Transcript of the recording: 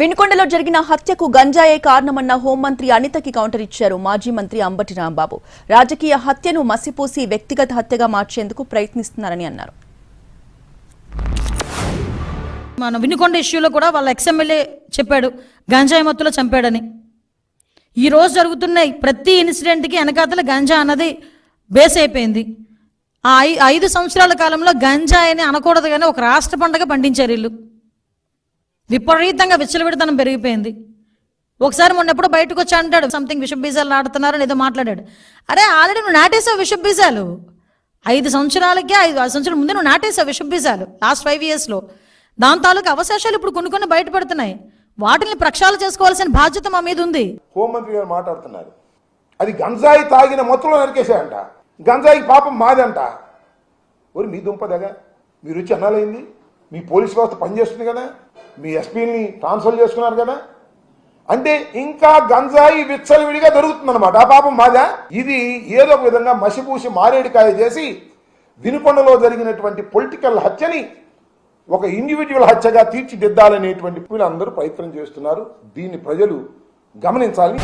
వినుకొండలో జరిగిన హత్యకు గంజాయే కారణమన్న హోంమంత్రి అనితకి కౌంటర్ ఇచ్చారు మాజీ మంత్రి అంబటి రాంబాబు. రాజకీయ హత్యను మసిపూసి వ్యక్తిగత హత్యగా మార్చేందుకు ప్రయత్నిస్తున్నారని అన్నారు. మన వినుకొండ ఇష్యూలో కూడా వాళ్ళ ఎక్స్ఎమ్మెల్యే చెప్పాడు గంజాయి మత్తులో చంపాడని. ఈరోజు జరుగుతున్న ప్రతి ఇన్సిడెంట్కి వెనకాతల గంజా అన్నది బేస్ అయిపోయింది. ఆ 5 సంవత్సరాల కాలంలో గంజాయిని అనకూడదు కానీ ఒక రాష్ట్ర పండుగ పండించారు వీళ్ళు. విపరీతంగా విచ్చలవిడితనం పెరిగిపోయింది. ఒకసారి మొన్న ఎప్పుడో బయటకు వచ్చి అంటాడు సంథింగ్ విష బీజాలు నాటుతున్నారని ఏదో మాట్లాడాడు. అరే ఆల్రెడీ నువ్వు నాటేసావు విష బీజాలు. 5 సంవత్సరాలకే 5 సంవత్సరాల ముందే నువ్వు నాటేసావు విష బీజాలు లాస్ట్ 5 yearsలో. దాని తాలూకు అవశేషాలు ఇప్పుడు కొన్ని బయటపడుతున్నాయి. వాటిని ప్రక్షాళన చేసుకోవాల్సిన బాధ్యత మా మీద ఉంది. హోంమంత్రి గారు మాట్లాడుతున్నారు, అది గంజాయి తాగిన మొత్తంలో నరికేశాయంట, గంజాయి పాపం మాదంట. ఒరి మీ దుంపదగా మీరు వచ్చి అన్నాలైంది, మీ పోలీస్ వ్యవస్థ పనిచేస్తుంది కదా, మీ ఎస్పీని ట్రాన్స్ఫర్ చేసుకున్నారు కదా, అంటే ఇంకా గంజాయి విచ్చలవిడిగా దొరుకుతుందన్నమాట. ఆ పాపం మాదా? ఇది ఏదో ఒక విధంగా మసిపూసి మారేడికాయ చేసి వినుకొండలో జరిగినటువంటి పొలిటికల్ హత్యని ఒక ఇండివిజువల్ హత్యగా తీర్చిదిద్దాలనేటువంటి వీళ్ళందరూ ప్రయత్నం చేస్తున్నారు. దీన్ని ప్రజలు గమనించాలి.